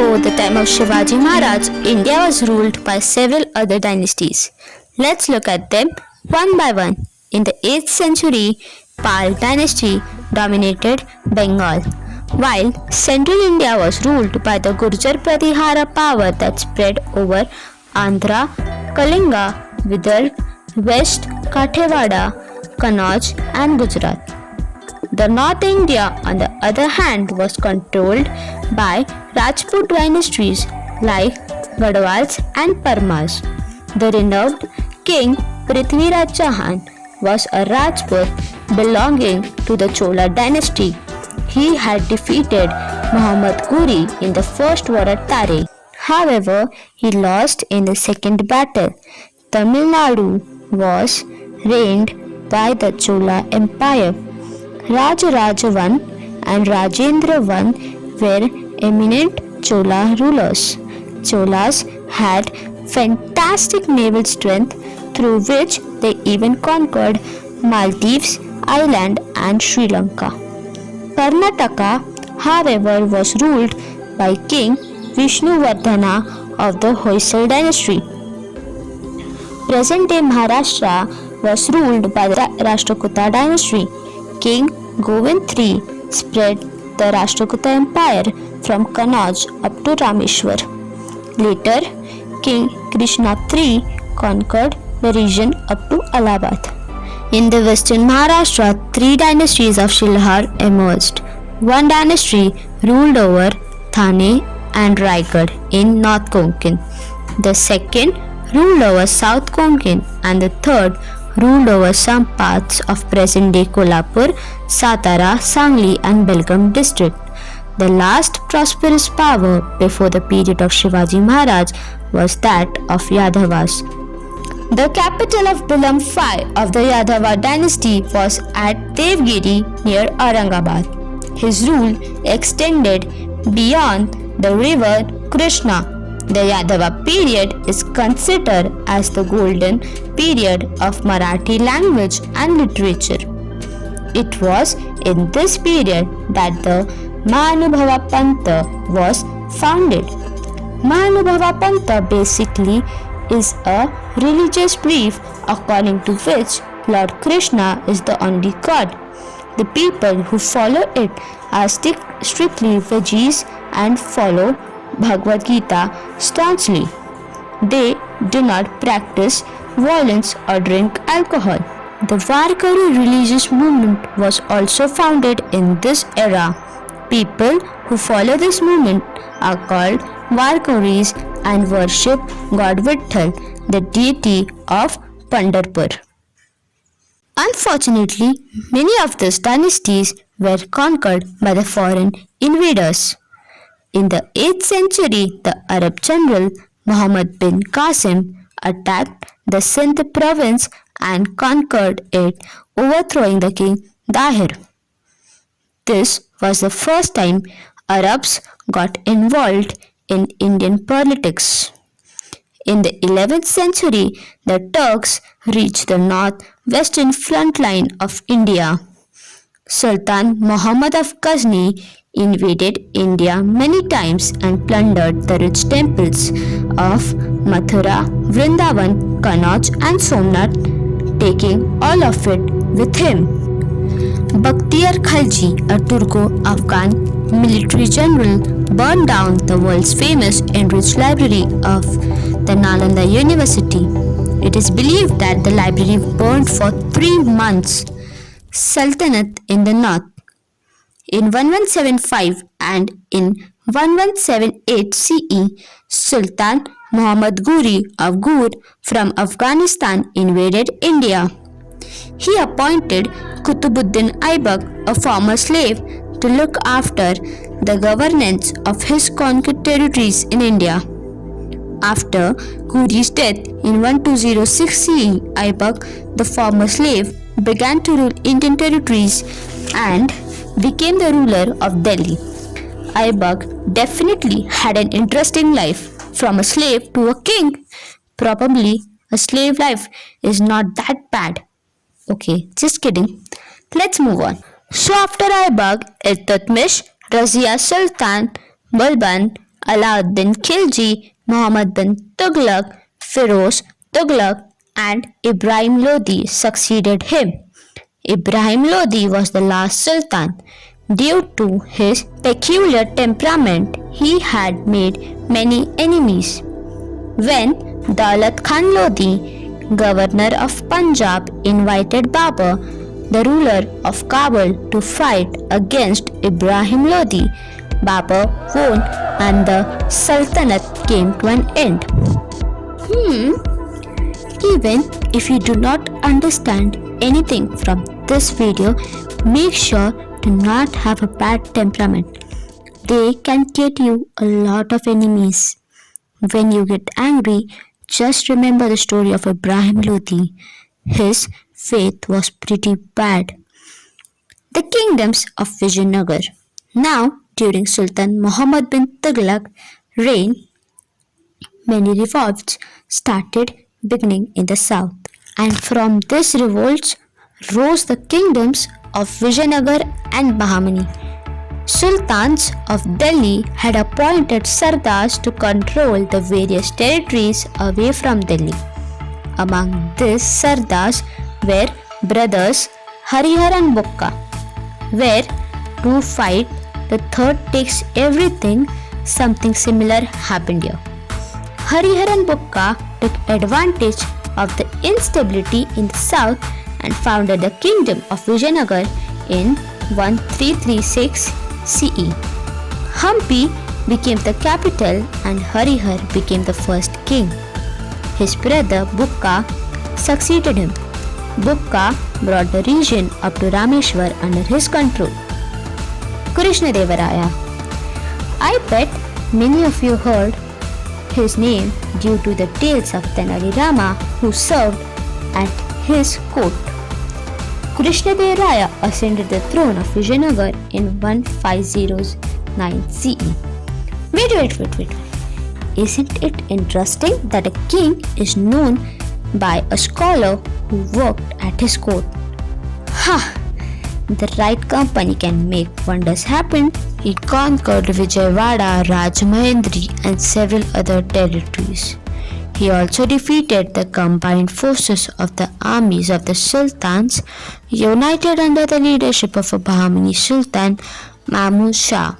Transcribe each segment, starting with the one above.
Before the time of Shivaji Maharaj, India was ruled by several other dynasties. Let's look at them one by one. In the 8th century, Pal dynasty dominated Bengal, while central India was ruled by the Gurjar Pratihar power that spread over Andhra, Kalinga, Vidarbha, West Kathewada, Kannauj and Gujarat. The North India, on the other hand, was controlled by Rajput dynasties like Gahadwal and Parmar. The renowned king Prithviraj Chauhan was a Rajput belonging to the Chola dynasty. He had defeated Ghuri in the first war at Tare. However, he lost in the second battle. Tamil Nadu was reigned by the Chola Empire. Rajaraja I and Rajendra I were eminent Chola rulers. Cholas had fantastic naval strength through which they even conquered Maldives Island and Sri Lanka. Karnataka, however, was ruled by King Vishnuvardhana of the Hoysal dynasty. Present-day Maharashtra was ruled by the Rashtrakuta dynasty. King Govind III spread the Rashtrakuta Empire from Kannauj up to Rameshwar. Later, King Krishna III conquered the region up to Allahabad. In the Western Maharashtra, three dynasties of Shilahar emerged. One dynasty ruled over Thane and Raigad in North Konkan. The second ruled over South Konkan, and the third ruled over some parts of present-day Kolhapur, Satara, Sangli and Belgaum district. The last prosperous power before the period of Shivaji Maharaj was that of Yadavas. The capital of Bilam V of the Yadava dynasty was at Devgiri near Aurangabad. His rule extended beyond the river Krishna. The Yadava period is considered as the golden period of Marathi language and literature. It was in this period that the Mahanubhava Pantha was founded. Mahanubhava Pantha basically is a religious belief according to which Lord Krishna is the only God. The people who follow it are strictly veggies and follow Bhagavad Gita staunchly. They do not practice violence or drink alcohol. The Varkari religious movement was also founded in this era. People who follow this movement are called Varkaris and worship God Vitthal, the deity of Pandharpur. Unfortunately, many of these dynasties were conquered by the foreign invaders. In the 8th century, the Arab general Muhammad-bin-Qasim attacked the Sindh province and conquered it, overthrowing the king Dahir. This was the first time Arabs got involved in Indian politics. In the 11th century, the Turks reached the northwestern front line of India. Sultan Muhammad of Ghazni invaded India many times and plundered the rich temples of Mathura, Vrindavan, Kannauj and Somnath, taking all of it with him. Bakhtiyar Khalji, a Turco-Afghan military general, burned down the world's famous and rich library of the Nalanda University. It is believed that the library burned for 3 months. Sultanate in the north. In 1175 and in 1178 CE, Sultan Muhammad Ghuri of Ghur from Afghanistan invaded India. He appointed Qutubuddin Aibak, a former slave, to look after the governance of his conquered territories in India. After Ghuri's death in 1206 CE, Aibak, the former slave, began to rule Indian territories and became the ruler of Delhi. Aibak definitely had an interesting life, from a slave to a king. Probably a slave life is not that bad. Okay, just kidding. Let's move on. So after Aibak, Iltutmish, Razia Sultan, Bulban Alauddin Khilji, Muhammad-bin-Tughluque, Firoz Tughlaq, and Ibrahim Lodi succeeded him. Ibrahim Lodi was the last sultan. Due to his peculiar temperament, he had made many enemies. When Daulat Khan Lodi, governor of Punjab, invited Babur, the ruler of Kabul, to fight against Ibrahim Lodi, Babur won and the Sultanate came to an end. Even if you do not understand anything from this video, make sure to not have a bad temperament. They can get you a lot of enemies. When you get angry, just remember the story of Ibrahim Lodi. His faith was pretty bad. The kingdoms of Vijayanagar. Now, during Sultan Muhammad-bin-Tughluque's reign, many revolts started beginning in the south. And from these revolts rose the kingdoms of Vijayanagar and Bahmani. Sultans of Delhi had appointed Sardars to control the various territories away from Delhi. Among these Sardars were brothers Harihar and Bukka. Where two fight, the third takes everything. Something similar happened here. Harihar and Bukka took advantage of the instability in the south and founded the kingdom of Vijayanagar in 1336 CE. Hampi became the capital and Harihar became the first king. His brother Bukka succeeded him. Bukka brought the region up to Rameshwar under his control. Krishnadevaraya. I bet many of you heard his name due to the tales of Tenali Rama who served at his court. Krishnadevaraya ascended the throne of Vijayanagar in 1509 CE. Wait. Isn't it interesting that a king is known by a scholar who worked at his court? The right company can make wonders happen. He conquered Vijayawada, Rajmahendri and several other territories. He also defeated the combined forces of the armies of the Sultans, united under the leadership of a Bahmani Sultan, Mahmud Shah.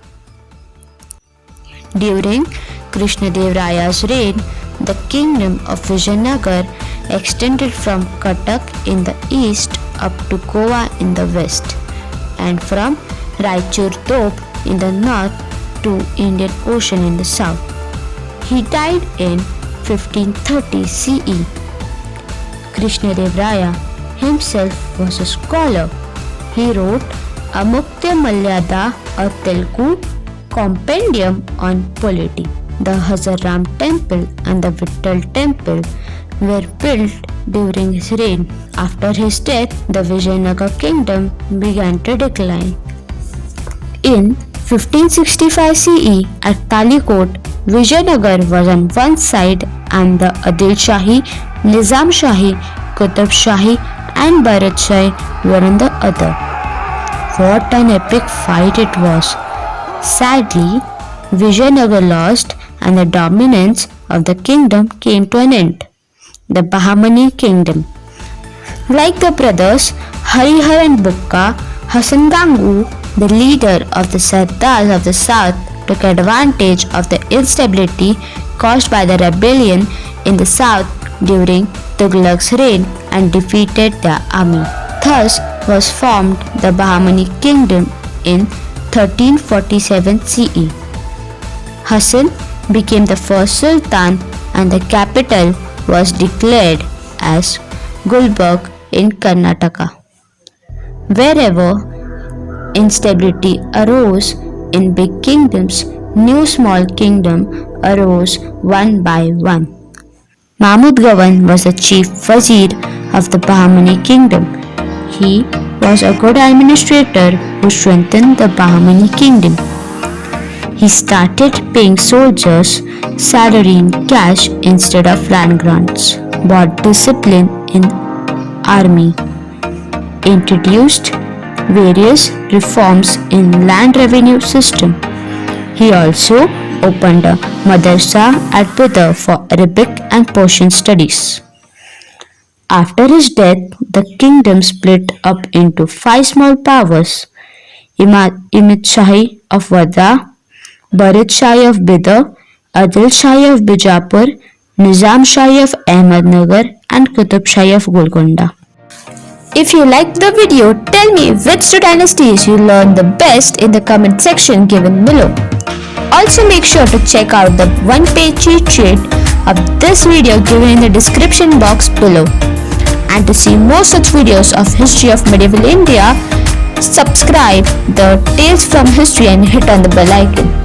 During Krishnadevaraya's reign, the kingdom of Vijayanagar extended from Cuttack in the east up to Goa in the west, and from Raichur Top in the north to Indian Ocean in the south. He died in 1530 CE. Krishnadevaraya himself was a scholar. He wrote Amuktya Malyada, a Telugu compendium on polity. The Hazaram temple and the Vittal temple were built during his reign. After his death, the Vijayanagar kingdom began to decline. In 1565 CE, at Talikot, Vijayanagar was on one side and the Adil Shahi, Nizam Shahi, Qutub Shahi and Bharat Shahi were on the other. What an epic fight it was! Sadly, Vijayanagar lost and the dominance of the kingdom came to an end. The Bahmani kingdom. Like the brothers Harihar and Bukka, Hasan Gangu, the leader of the Sardars of the south, took advantage of the instability caused by the rebellion in the south during Tughlaq's reign and defeated their army. Thus was formed the Bahmani kingdom in 1347 CE. Hasan became the first sultan and the capital was declared as Gulbarga in Karnataka. Wherever instability arose in big kingdoms, new small kingdom arose one by one. Mahmud was the chief vizier of the Bahmani kingdom. He was a good administrator who strengthened the Bahmani kingdom. He started paying soldiers salary in cash instead of land grants, brought discipline in army, introduced various reforms in land revenue system. He also opened a madrasa at Bidar for Arabic and Persian studies. After his death, the kingdom split up into five small powers: Imad Shahi of Wada, Bharat Shahi of Bidar, Adil Shahi of Bijapur, Nizam Shahi of Ahmednagar, and Qutub Shahi of Golconda. If you liked the video, tell me which two dynasties you learned the best in the comment section given below. Also make sure to check out the one-page cheat sheet of this video given in the description box below. And to see more such videos of history of medieval India, subscribe the Tales from History and hit on the bell icon.